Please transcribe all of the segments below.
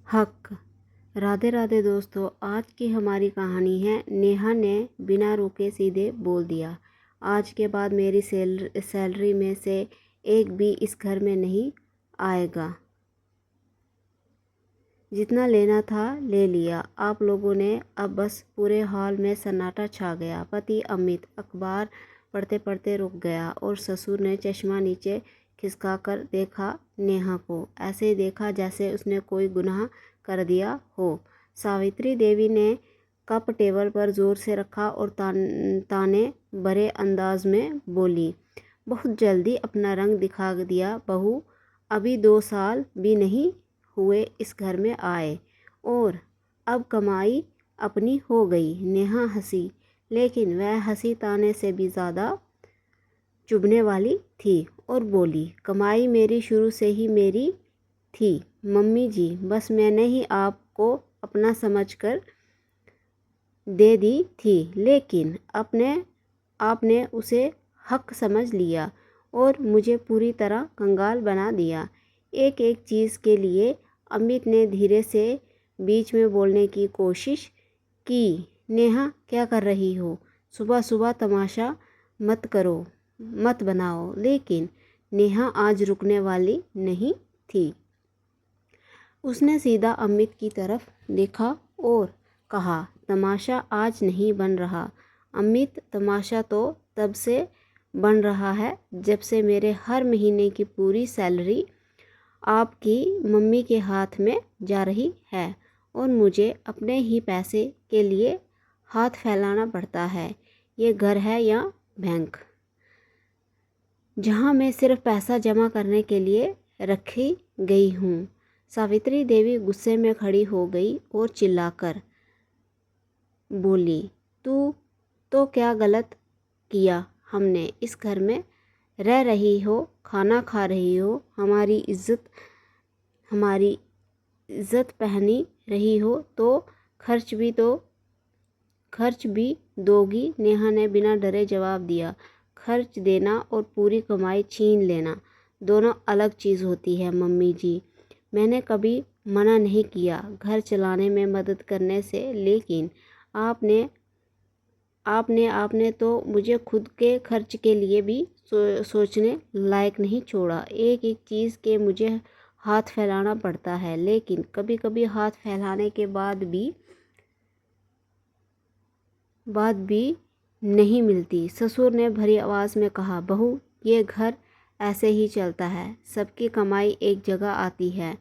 हक। राधे राधे दोस्तों, आज की हमारी कहानी है नेहा ने बिना रुके सीधे बोल दिया, आज के बाद मेरी सैलरी में से एक भी इस घर में नहीं आएगा। जितना लेना था ले लिया आप लोगों ने। अब बस पूरे हॉल में सन्नाटा छा गया। पति अमित अखबार पढ़ते पढ़ते रुक गया और ससुर ने चश्मा नीचे खिसका कर देखा नेहा को। ऐसे देखा जैसे उसने कोई गुनाह कर दिया हो। सावित्री देवी ने कप टेबल पर जोर से रखा और ताने भरे अंदाज में बोली, बहुत जल्दी अपना रंग दिखा दिया बहू। अभी 2 साल भी नहीं हुए इस घर में आए और अब कमाई अपनी हो गई। नेहा हंसी, लेकिन वह हंसी ताने से भी ज़्यादा चुभने वाली थी और बोली, कमाई मेरी शुरू से ही मेरी थी मम्मी जी, बस मैंने ही आपको अपना समझकर दे दी थी, लेकिन आपने उसे हक समझ लिया और मुझे पूरी तरह कंगाल बना दिया। एक एक चीज़ के लिए अमित ने धीरे से बीच में बोलने की कोशिश की। नेहा, क्या कर रही हो? सुबह सुबह तमाशा मत बनाओ। लेकिन नेहा आज रुकने वाली नहीं थी। उसने सीधा अमित की तरफ देखा और कहा, तमाशा आज नहीं बन रहा अमित, तमाशा तो तब से बन रहा है जब से मेरे हर महीने की पूरी सैलरी आपकी मम्मी के हाथ में जा रही है और मुझे अपने ही पैसे के लिए हाथ फैलाना पड़ता है। ये घर है या बैंक, जहाँ मैं सिर्फ पैसा जमा करने के लिए रखी गई हूँ। सावित्री देवी गुस्से में खड़ी हो गई और चिल्लाकर बोली, तू तो क्या गलत किया? हमने इस घर में रह रही हो, खाना खा रही हो, हमारी इज्जत पहनी रही हो, तो खर्च भी दोगी? नेहा ने बिना डरे जवाब दिया, खर्च देना और पूरी कमाई छीन लेना दोनों अलग चीज़ होती है मम्मी जी। मैंने कभी मना नहीं किया घर चलाने में मदद करने से, लेकिन आपने तो मुझे खुद के खर्च के लिए भी सोचने लायक नहीं छोड़ा। एक एक चीज़ के मुझे हाथ फैलाना पड़ता है, लेकिन कभी कभी हाथ फैलाने के बाद भी नहीं मिलती। ससुर ने भरी आवाज़ में कहा, बहू, ये घर ऐसे ही चलता है। सबकी कमाई एक जगह आती है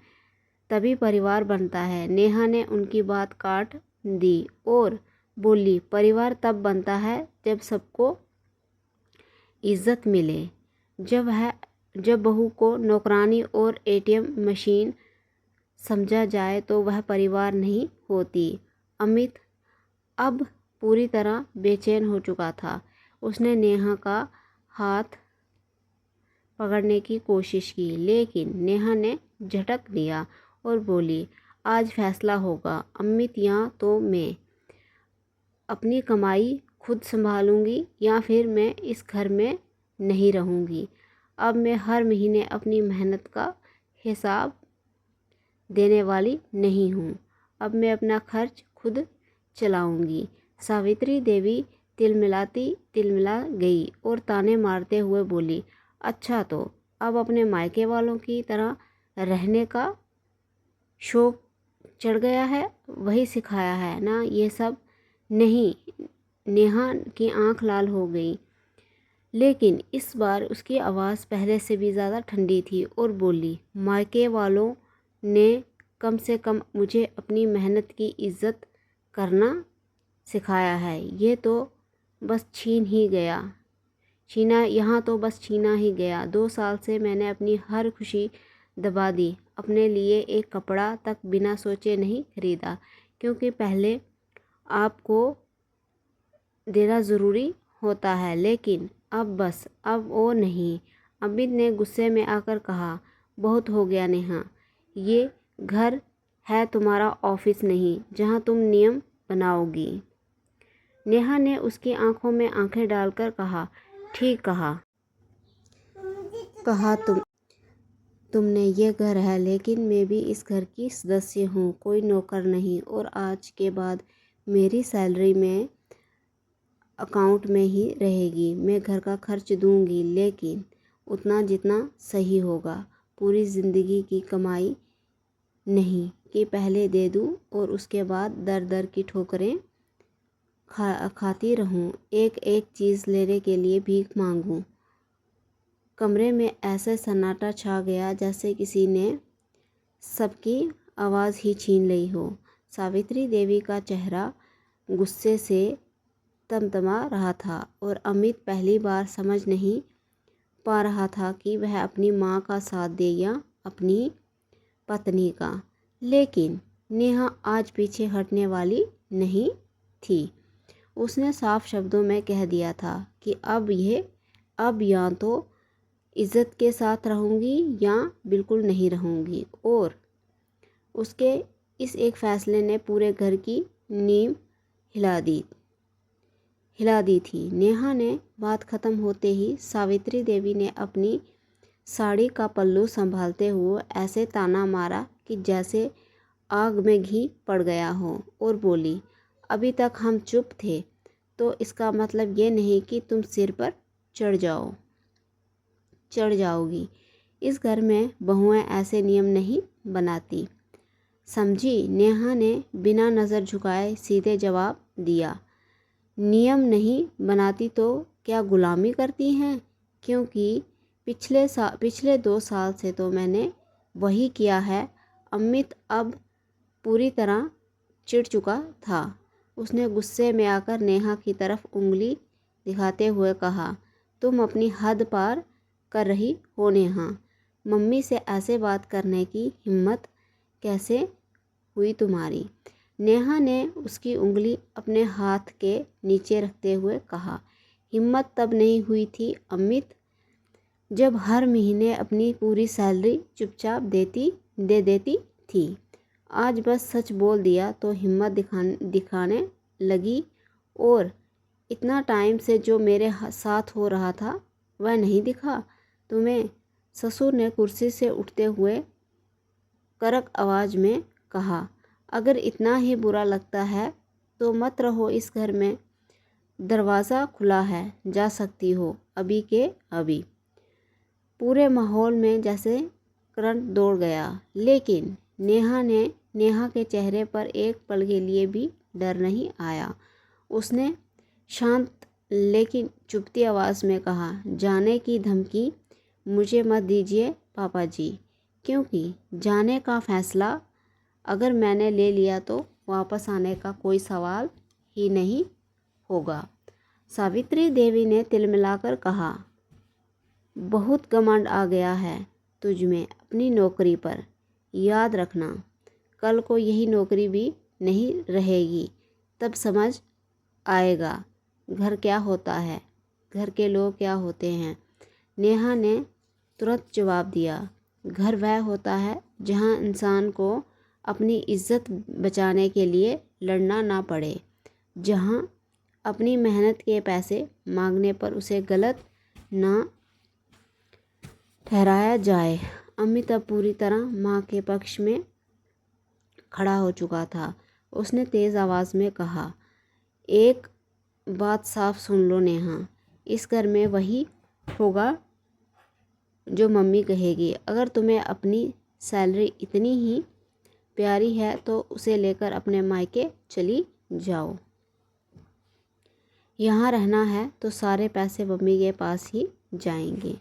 तभी परिवार बनता है। नेहा ने उनकी बात काट दी और बोली, परिवार तब बनता है जब सबको इज्जत मिले। जब बहू को नौकरानी और एटीएम मशीन समझा जाए तो वह परिवार नहीं होती। अमित अब पूरी तरह बेचैन हो चुका था। उसने नेहा का हाथ पकड़ने की कोशिश की, लेकिन नेहा ने झटक दिया और बोली, आज फैसला होगा अमित, या तो मैं अपनी कमाई खुद संभालूंगी या फिर मैं इस घर में नहीं रहूंगी। अब मैं हर महीने अपनी मेहनत का हिसाब देने वाली नहीं हूँ। अब मैं अपना खर्च खुद चलाऊंगी। सावित्री देवी तिलमिला गई और ताने मारते हुए बोली, अच्छा, तो अब अपने मायके वालों की तरह रहने का शौक चढ़ गया है? वही सिखाया है ना ये सब? नहीं। नेहा की आंख लाल हो गई, लेकिन इस बार उसकी आवाज़ पहले से भी ज़्यादा ठंडी थी और बोली, मायके वालों ने कम से कम मुझे अपनी मेहनत की इज्जत करना सिखाया है। ये तो बस यहाँ तो बस छीना ही गया। 2 साल से मैंने अपनी हर खुशी दबा दी। अपने लिए एक कपड़ा तक बिना सोचे नहीं खरीदा, क्योंकि पहले आपको देना ज़रूरी होता है, लेकिन अब वो नहीं। अमित ने गुस्से में आकर कहा, बहुत हो गया नेहा, ये घर है तुम्हारा ऑफिस नहीं जहाँ तुम नियम बनाओगी। नेहा ने उसकी आंखों में आंखें डालकर कहा, ठीक कहा तुमने ये घर है, लेकिन मैं भी इस घर की सदस्य हूँ, कोई नौकर नहीं। और आज के बाद मेरी सैलरी में अकाउंट में ही रहेगी। मैं घर का खर्च दूंगी, लेकिन उतना जितना सही होगा। पूरी ज़िंदगी की कमाई नहीं कि पहले दे दूं और उसके बाद दर दर की ठोकरें खाती रहूं, एक एक चीज़ लेने के लिए भीख मांगूं। कमरे में ऐसे सन्नाटा छा गया जैसे किसी ने सबकी आवाज़ ही छीन ली हो। सावित्री देवी का चेहरा गुस्से से तमतमा रहा था और अमित पहली बार समझ नहीं पा रहा था कि वह अपनी माँ का साथ दे या अपनी पत्नी का। लेकिन नेहा आज पीछे हटने वाली नहीं थी। उसने साफ शब्दों में कह दिया था कि अब या तो इज़्ज़त के साथ रहूँगी या बिल्कुल नहीं रहूँगी। और उसके इस एक फ़ैसले ने पूरे घर की नींव हिला दी थी। नेहा ने बात ख़त्म होते ही सावित्री देवी ने अपनी साड़ी का पल्लू संभालते हुए ऐसे ताना मारा कि जैसे आग में घी पड़ गया हो, और बोली, अभी तक हम चुप थे तो इसका मतलब ये नहीं कि तुम सिर पर चढ़ जाओगी। इस घर में बहुएं ऐसे नियम नहीं बनाती, समझी? नेहा ने बिना नज़र झुकाए सीधे जवाब दिया। नियम नहीं बनाती तो क्या गुलामी करती हैं? क्योंकि पिछले 2 साल से तो मैंने वही किया है। अमित अब पूरी तरह चिढ़ चुका था। उसने गुस्से में आकर नेहा की तरफ उंगली दिखाते हुए कहा, तुम अपनी हद पार कर रही हो नेहा। मम्मी से ऐसे बात करने की हिम्मत कैसे हुई तुम्हारी? नेहा ने उसकी उंगली अपने हाथ के नीचे रखते हुए कहा, हिम्मत तब नहीं हुई थी अमित, जब हर महीने अपनी पूरी सैलरी चुपचाप दे देती थी। आज बस सच बोल दिया तो हिम्मत दिखाने लगी। और इतना टाइम से जो मेरे साथ हो रहा था वह नहीं दिखा तुम्हें? ससुर ने कुर्सी से उठते हुए कड़क आवाज़ में कहा, अगर इतना ही बुरा लगता है तो मत रहो इस घर में। दरवाज़ा खुला है, जा सकती हो अभी के अभी। पूरे माहौल में जैसे करंट दौड़ गया, लेकिन नेहा के चेहरे पर एक पल के लिए भी डर नहीं आया। उसने शांत लेकिन चुभती आवाज़ में कहा, जाने की धमकी मुझे मत दीजिए पापा जी, क्योंकि जाने का फ़ैसला अगर मैंने ले लिया तो वापस आने का कोई सवाल ही नहीं होगा। सावित्री देवी ने तिलमिलाकर कहा, बहुत घमंड आ गया है तुझ में अपनी नौकरी पर। याद रखना, कल को यही नौकरी भी नहीं रहेगी, तब समझ आएगा घर क्या होता है, घर के लोग क्या होते हैं। नेहा ने तुरंत जवाब दिया, घर वह होता है जहाँ इंसान को अपनी इज्जत बचाने के लिए लड़ना ना पड़े, जहाँ अपनी मेहनत के पैसे मांगने पर उसे गलत ना ठहराया जाए। अमित अब पूरी तरह माँ के पक्ष में खड़ा हो चुका था। उसने तेज़ आवाज़ में कहा, एक बात साफ सुन लो नेहा, इस घर में वही होगा जो मम्मी कहेगी। अगर तुम्हें अपनी सैलरी इतनी ही प्यारी है तो उसे लेकर अपने मायके चली जाओ। यहाँ रहना है तो सारे पैसे मम्मी के पास ही जाएंगे,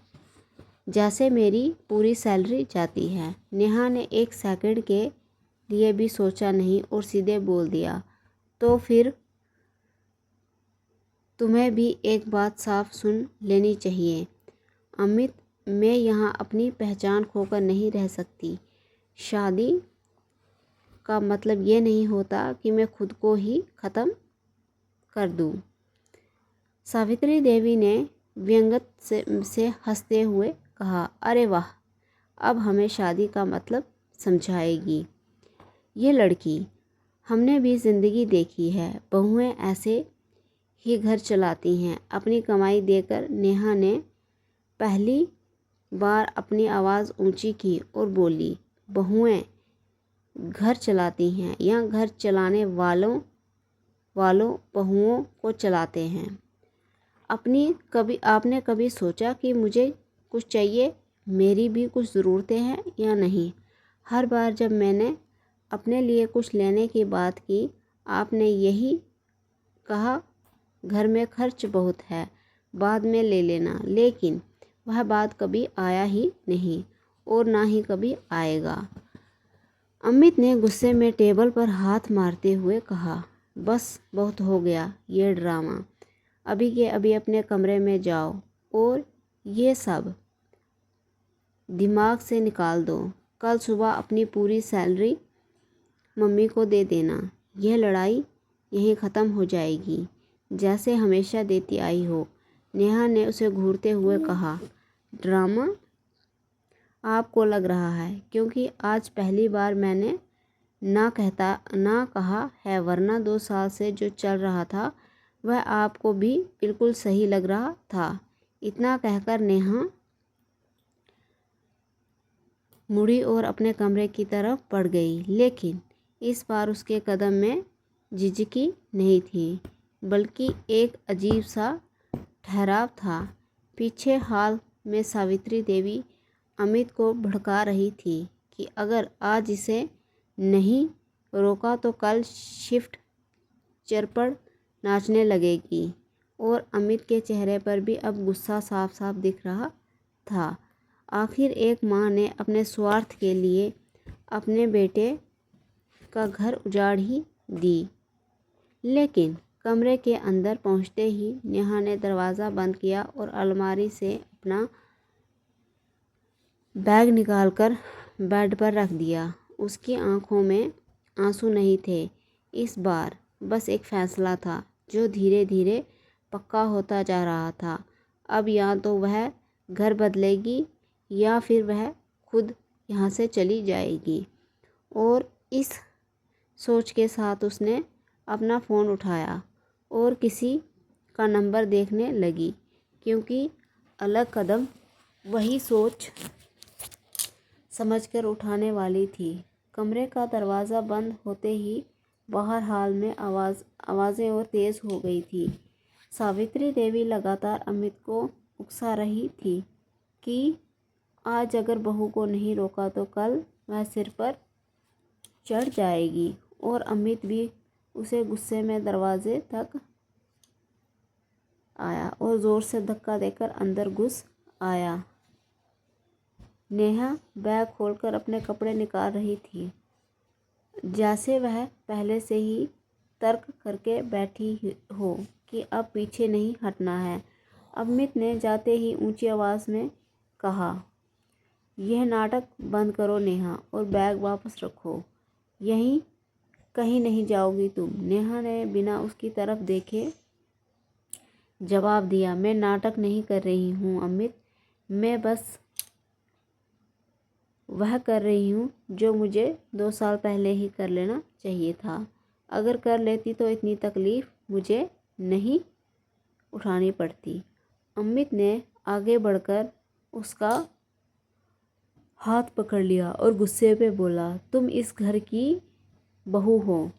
जैसे मेरी पूरी सैलरी जाती है। नेहा ने एक सेकंड के लिए भी सोचा नहीं और सीधे बोल दिया, तो फिर तुम्हें भी एक बात साफ सुन लेनी चाहिए अमित, मैं यहाँ अपनी पहचान खोकर नहीं रह सकती। शादी का मतलब ये नहीं होता कि मैं खुद को ही ख़त्म कर दूँ। सावित्री देवी ने व्यंग्य से हंसते हुए कहा, अरे वाह, अब हमें शादी का मतलब समझाएगी ये लड़की। हमने भी ज़िंदगी देखी है, बहुएं ऐसे ही घर चलाती हैं, अपनी कमाई देकर। नेहा ने पहली बार अपनी आवाज़ ऊंची की और बोली, बहुएं घर चलाती हैं या घर चलाने वालों बहुओं को चलाते हैं। आपने कभी सोचा कि मुझे कुछ चाहिए, मेरी भी कुछ ज़रूरतें हैं या नहीं? हर बार जब मैंने अपने लिए कुछ लेने की बात की, आपने यही कहा, घर में खर्च बहुत है, बाद में ले लेना। लेकिन वह बात कभी आया ही नहीं और ना ही कभी आएगा। अमित ने गुस्से में टेबल पर हाथ मारते हुए कहा, बस बहुत हो गया ये ड्रामा। अभी के अभी अपने कमरे में जाओ और ये सब दिमाग से निकाल दो। कल सुबह अपनी पूरी सैलरी मम्मी को दे देना। यह लड़ाई यहीं ख़त्म हो जाएगी, जैसे हमेशा देती आई हो। नेहा ने उसे घूरते हुए कहा, ड्रामा आपको लग रहा है, क्योंकि आज पहली बार मैंने ना कहा है, वरना 2 साल से जो चल रहा था वह आपको भी बिल्कुल सही लग रहा था। इतना कहकर नेहा मुड़ी और अपने कमरे की तरफ बढ़ गई, लेकिन इस बार उसके कदम में झिझकी नहीं थी, बल्कि एक अजीब सा ठहराव था। पीछे हॉल में सावित्री देवी अमित को भड़का रही थी कि अगर आज इसे नहीं रोका तो कल शिफ्ट चरपड़ नाचने लगेगी, और अमित के चेहरे पर भी अब गुस्सा साफ साफ दिख रहा था। आखिर एक माँ ने अपने स्वार्थ के लिए अपने बेटे का घर उजाड़ ही दी। लेकिन कमरे के अंदर पहुंचते ही नेहा ने दरवाज़ा बंद किया और अलमारी से अपना बैग निकालकर बेड पर रख दिया। उसकी आंखों में आंसू नहीं थे इस बार, बस एक फैसला था जो धीरे धीरे पक्का होता जा रहा था। अब या तो वह घर बदलेगी या फिर वह खुद यहाँ से चली जाएगी। और इस सोच के साथ उसने अपना फ़ोन उठाया और किसी का नंबर देखने लगी, क्योंकि अलग कदम वही सोच समझकर उठाने वाली थी। कमरे का दरवाज़ा बंद होते ही बाहर हॉल में आवाज़ें और तेज़ हो गई थी। सावित्री देवी लगातार अमित को उकसा रही थी कि आज अगर बहू को नहीं रोका तो कल वह सिर पर चढ़ जाएगी। और अमित भी उसे गुस्से में दरवाजे तक आया और ज़ोर से धक्का देकर अंदर घुस आया। नेहा बैग खोलकर अपने कपड़े निकाल रही थी, जैसे वह पहले से ही तर्क करके बैठी हो कि अब पीछे नहीं हटना है। अमित ने जाते ही ऊंची आवाज़ में कहा, यह नाटक बंद करो नेहा, और बैग वापस रखो। यहीं कहीं नहीं जाओगी तुम। नेहा ने बिना उसकी तरफ देखे जवाब दिया, मैं नाटक नहीं कर रही हूँ अमित, मैं बस वह कर रही हूँ जो मुझे 2 साल पहले ही कर लेना चाहिए था। अगर कर लेती तो इतनी तकलीफ़ मुझे नहीं उठानी पड़ती। अमित ने आगे बढ़कर उसका हाथ पकड़ लिया और गुस्से में बोला, तुम इस घर की बहू हो,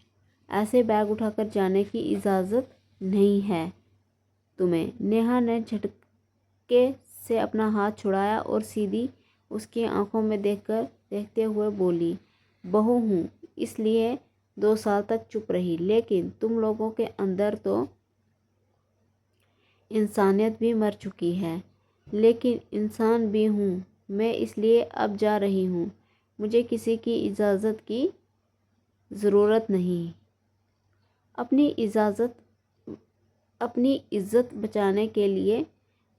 ऐसे बैग उठाकर जाने की इजाज़त नहीं है तुम्हें। नेहा ने झटके से अपना हाथ छुड़ाया और सीधी उसकी आंखों में देखते हुए बोली, बहू हूँ इसलिए 2 साल तक चुप रही, लेकिन तुम लोगों के अंदर तो इंसानियत भी मर चुकी है। लेकिन इंसान भी हूँ मैं, इसलिए अब जा रही हूँ। मुझे किसी की इजाज़त की ज़रूरत नहीं। अपनी इज़्ज़त बचाने के लिए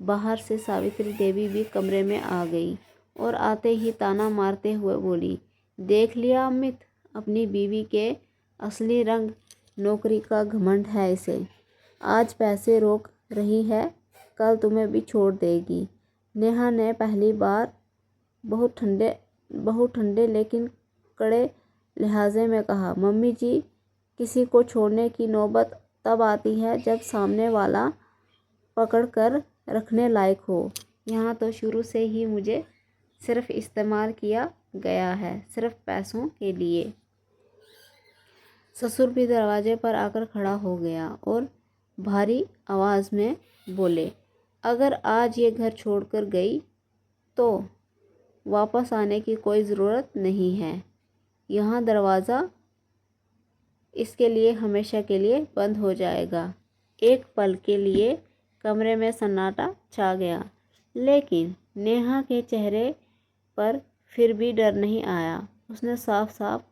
बाहर से सावित्री देवी भी कमरे में आ गई और आते ही ताना मारते हुए बोली, देख लिया अमित, अपनी बीवी के असली रंग नौकरी का घमंड है इसे। आज पैसे रोक रही है, कल तुम्हें भी छोड़ देगी। नेहा ने पहली बार बहुत ठंडे लेकिन कड़े लहजे में कहा, मम्मी जी, किसी को छोड़ने की नौबत तब आती है जब सामने वाला पकड़ कर रखने लायक हो। यहाँ तो शुरू से ही मुझे सिर्फ इस्तेमाल किया गया है, सिर्फ पैसों के लिए। ससुर भी दरवाजे पर आकर खड़ा हो गया और भारी आवाज़ में बोले, अगर आज ये घर छोड़कर गई तो वापस आने की कोई ज़रूरत नहीं है। यहाँ दरवाज़ा इसके लिए हमेशा के लिए बंद हो जाएगा। एक पल के लिए कमरे में सन्नाटा छा गया, लेकिन नेहा के चेहरे पर फिर भी डर नहीं आया। उसने साफ साफ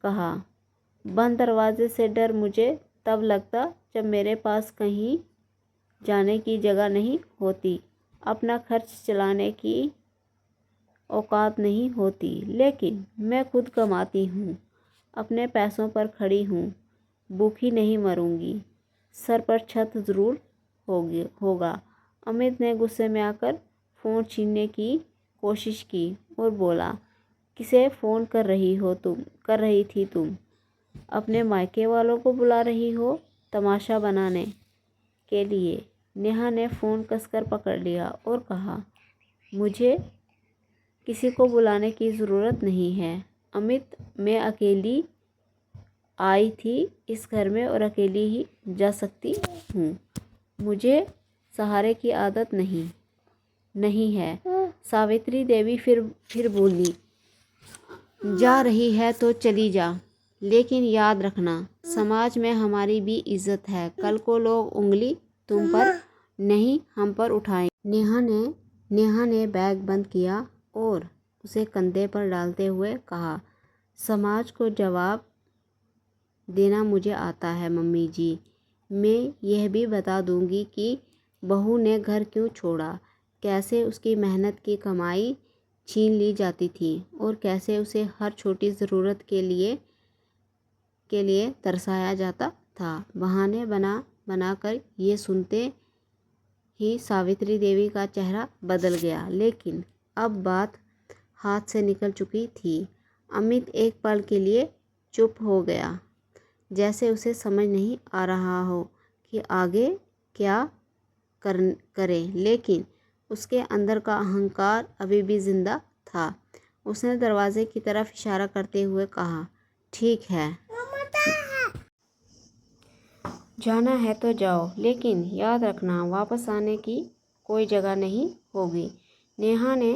कहा, बंद दरवाजे से डर मुझे तब लगता जब मेरे पास कहीं जाने की जगह नहीं होती, अपना खर्च चलाने की औकात नहीं होती। लेकिन मैं खुद कमाती हूँ, अपने पैसों पर खड़ी हूँ, भूखी नहीं मरूंगी, सर पर छत ज़रूर होगा। अमित ने गुस्से में आकर फ़ोन छीनने की कोशिश की और बोला, किसे फ़ोन कर रही थी तुम? अपने मायके वालों को बुला रही हो तमाशा बनाने के लिए? नेहा ने फ़ोन कसकर पकड़ लिया और कहा, मुझे किसी को बुलाने की ज़रूरत नहीं है अमित, मैं अकेली आई थी इस घर में और अकेली ही जा सकती हूँ। मुझे सहारे की आदत नहीं है। सावित्री देवी फिर बोली, जा रही है तो चली जा, लेकिन याद रखना समाज में हमारी भी इज्जत है। कल को लोग उंगली तुम पर नहीं हम पर उठाएंगे। नेहा ने बैग बंद किया और उसे कंधे पर डालते हुए कहा, समाज को जवाब देना मुझे आता है मम्मी जी। मैं यह भी बता दूंगी कि बहू ने घर क्यों छोड़ा, कैसे उसकी मेहनत की कमाई छीन ली जाती थी और कैसे उसे हर छोटी ज़रूरत के लिए तरसाया जाता था। बहाने बनाकर ये सुनते ही सावित्री देवी का चेहरा बदल गया, लेकिन अब बात हाथ से निकल चुकी थी। अमित एक पल के लिए चुप हो गया, जैसे उसे समझ नहीं आ रहा हो कि आगे क्या करे, लेकिन उसके अंदर का अहंकार अभी भी जिंदा था। उसने दरवाजे की तरफ इशारा करते हुए कहा, ठीक है, जाना है तो जाओ, लेकिन याद रखना वापस आने की कोई जगह नहीं होगी। नेहा ने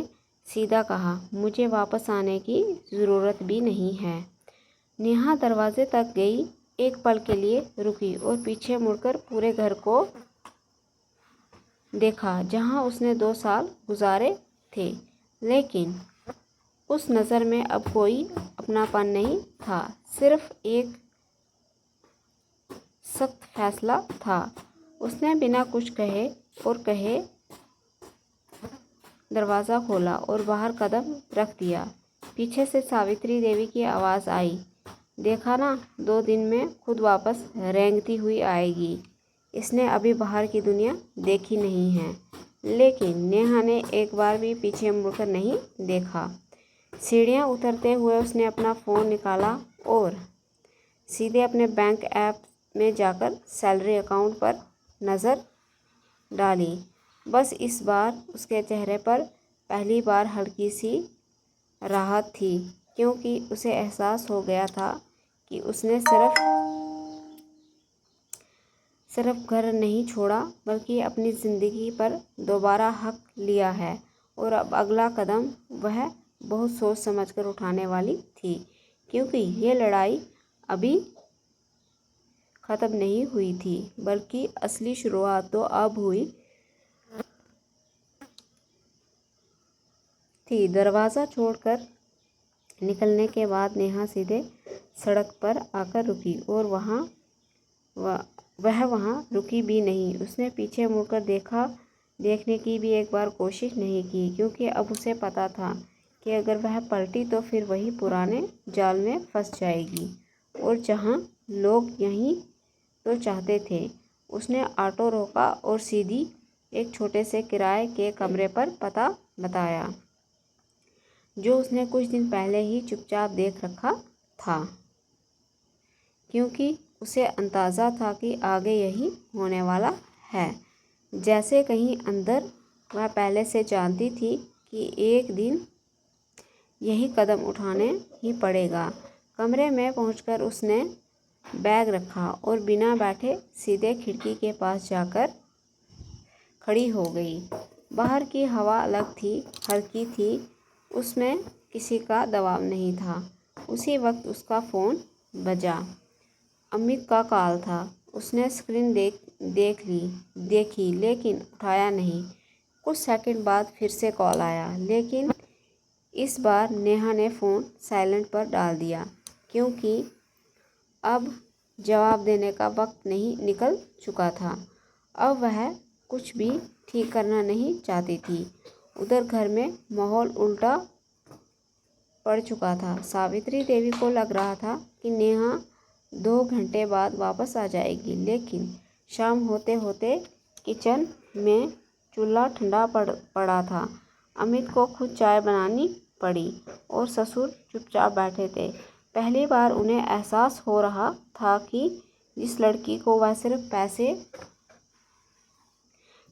सीधा कहा, मुझे वापस आने की ज़रूरत भी नहीं है। नेहा दरवाजे तक गई, एक पल के लिए रुकी और पीछे मुड़कर पूरे घर को देखा जहां उसने 2 साल गुजारे थे, लेकिन उस नज़र में अब कोई अपनापन नहीं था, सिर्फ एक सख्त फैसला था। उसने बिना कुछ कहे दरवाज़ा खोला और बाहर कदम रख दिया। पीछे से सावित्री देवी की आवाज़ आई, देखा ना, 2 दिन में खुद वापस रेंगती हुई आएगी। इसने अभी बाहर की दुनिया देखी नहीं है। लेकिन नेहा ने एक बार भी पीछे मुड़कर नहीं देखा। सीढ़ियाँ उतरते हुए उसने अपना फ़ोन निकाला और सीधे अपने बैंक ऐप में जाकर सैलरी अकाउंट पर नज़र डाली। बस इस बार उसके चेहरे पर पहली बार हल्की सी राहत थी, क्योंकि उसे एहसास हो गया था कि उसने सिर्फ घर नहीं छोड़ा, बल्कि अपनी ज़िंदगी पर दोबारा हक लिया है। और अब अगला कदम वह बहुत सोच समझकर उठाने वाली थी, क्योंकि ये लड़ाई अभी ख़त्म नहीं हुई थी, बल्कि असली शुरुआत तो अब हुई थी। दरवाज़ा छोड़कर निकलने के बाद नेहा सीधे सड़क पर आकर रुकी और वह वहाँ रुकी भी नहीं। उसने पीछे मुड़कर देखने की भी एक बार कोशिश नहीं की, क्योंकि अब उसे पता था कि अगर वह पलटी तो फिर वही पुराने जाल में फंस जाएगी, और जहाँ लोग यहीं तो चाहते थे। उसने ऑटो रोका और सीधी एक छोटे से किराए के कमरे पर पता बताया, जो उसने कुछ दिन पहले ही चुपचाप देख रखा था, क्योंकि उसे अंदाज़ा था कि आगे यही होने वाला है। जैसे कहीं अंदर वह पहले से जानती थी कि एक दिन यही कदम उठाने ही पड़ेगा। कमरे में पहुंचकर उसने बैग रखा और बिना बैठे सीधे खिड़की के पास जाकर खड़ी हो गई। बाहर की हवा अलग थी, हल्की थी, उसमें किसी का दबाव नहीं था। उसी वक्त उसका फ़ोन बजा। अमित का कॉल था। उसने स्क्रीन देखी लेकिन उठाया नहीं। कुछ सेकंड बाद फिर से कॉल आया, लेकिन इस बार नेहा ने फ़ोन साइलेंट पर डाल दिया, क्योंकि अब जवाब देने का वक्त नहीं, निकल चुका था। अब वह कुछ भी ठीक करना नहीं चाहती थी। उधर घर में माहौल उल्टा पड़ चुका था। सावित्री देवी को लग रहा था कि नेहा 2 घंटे बाद वापस आ जाएगी, लेकिन शाम होते होते किचन में चूल्हा ठंडा पड़ा था। अमित को खुद चाय बनानी पड़ी और ससुर चुपचाप बैठे थे। पहली बार उन्हें एहसास हो रहा था कि जिस लड़की को वह सिर्फ पैसे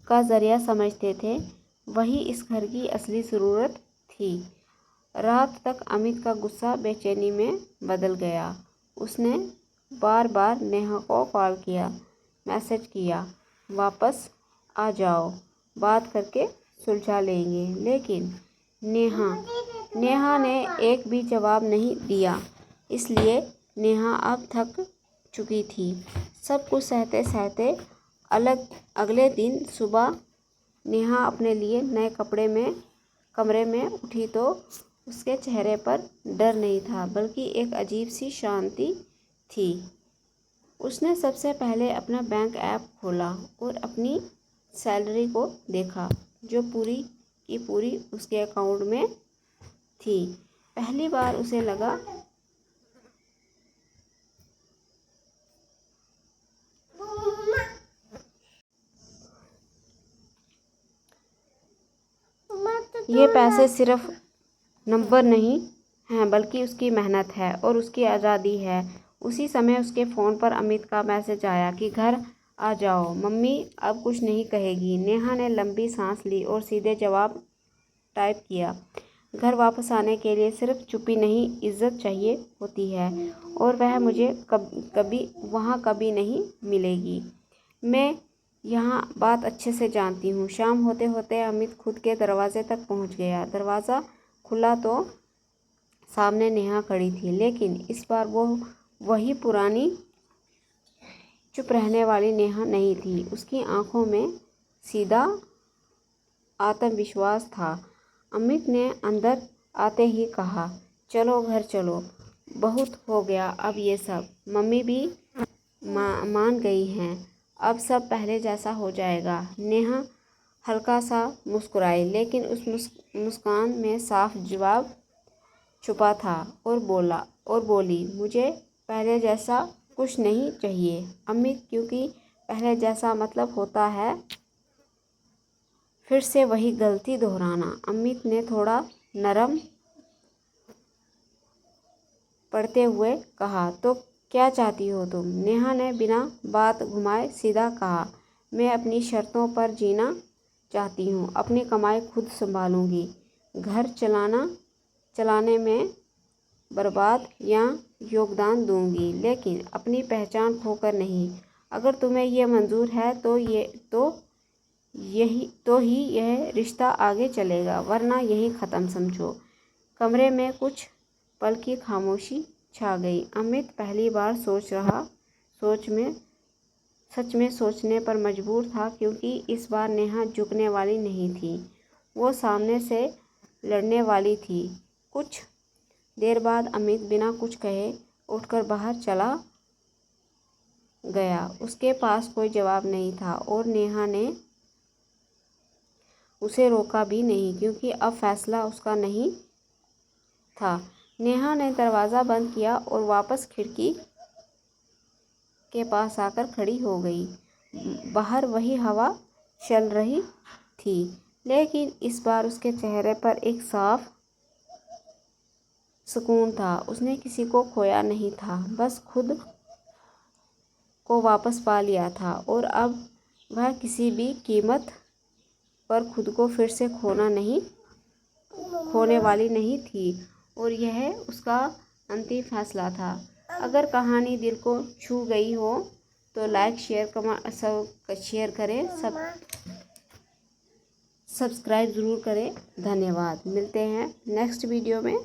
का जरिया समझते थे, वही इस घर की असली ज़रूरत थी। रात तक अमित का गुस्सा बेचैनी में बदल गया। उसने बार बार नेहा को कॉल किया, मैसेज किया, वापस आ जाओ, बात करके सुलझा लेंगे, लेकिन नेहा ने एक भी जवाब नहीं दिया। इसलिए नेहा अब थक चुकी थी। सब कुछ सहते सहते अगले दिन सुबह नेहा अपने लिए नए कमरे में उठी तो उसके चेहरे पर डर नहीं था, बल्कि एक अजीब सी शांति थी। उसने सबसे पहले अपना बैंक ऐप खोला और अपनी सैलरी को देखा, जो पूरी की पूरी उसके अकाउंट में थी। पहली बार उसे लगा ये पैसे सिर्फ नंबर नहीं हैं, बल्कि उसकी मेहनत है और उसकी आज़ादी है। उसी समय उसके फ़ोन पर अमित का मैसेज आया कि घर आ जाओ, मम्मी अब कुछ नहीं कहेगी। नेहा ने लंबी सांस ली और सीधे जवाब टाइप किया, घर वापस आने के लिए सिर्फ चुप्पी नहीं, इज्जत चाहिए होती है, और वह मुझे कभी नहीं मिलेगी। मैं यहाँ बात अच्छे से जानती हूँ। शाम होते होते अमित खुद के दरवाजे तक पहुँच गया। दरवाज़ा खुला तो सामने नेहा खड़ी थी, लेकिन इस बार वो वही पुरानी चुप रहने वाली नेहा नहीं थी। उसकी आंखों में सीधा आत्मविश्वास था। अमित ने अंदर आते ही कहा, चलो घर चलो, बहुत हो गया अब ये सब। मम्मी भी मान गई हैं, अब सब पहले जैसा हो जाएगा। नेहा हल्का सा मुस्कुराई, लेकिन उस मुस्कान में साफ जवाब छुपा था और बोली, मुझे पहले जैसा कुछ नहीं चाहिए अमित, क्योंकि पहले जैसा मतलब होता है फिर से वही गलती दोहराना। अमित ने थोड़ा नरम पड़ते हुए कहा, तो क्या चाहती हो तुम? नेहा ने बिना बात घुमाए सीधा कहा, मैं अपनी शर्तों पर जीना चाहती हूँ, अपनी कमाई खुद संभालूंगी, घर चलाने में बर्बाद या योगदान दूंगी, लेकिन अपनी पहचान खोकर नहीं। अगर तुम्हें यह मंजूर है तो यह रिश्ता आगे चलेगा, वरना यही ख़त्म समझो। कमरे में कुछ पल की खामोशी छा गई। अमित पहली बार सच में सोचने पर मजबूर था, क्योंकि इस बार नेहा झुकने वाली नहीं थी, वो सामने से लड़ने वाली थी। कुछ देर बाद अमित बिना कुछ कहे उठकर बाहर चला गया। उसके पास कोई जवाब नहीं था और नेहा ने उसे रोका भी नहीं, क्योंकि अब फैसला उसका नहीं था। नेहा ने दरवाज़ा बंद किया और वापस खिड़की के पास आकर खड़ी हो गई। बाहर वही हवा चल रही थी, लेकिन इस बार उसके चेहरे पर एक साफ सुकून था। उसने किसी को खोया नहीं था, बस खुद को वापस पा लिया था, और अब वह किसी भी कीमत पर खुद को फिर से खोने वाली नहीं थी और यह उसका अंतिम फैसला था। अगर कहानी दिल को छू गई हो तो लाइक शेयर करें, सब्सक्राइब ज़रूर करें। धन्यवाद। मिलते हैं नेक्स्ट वीडियो में।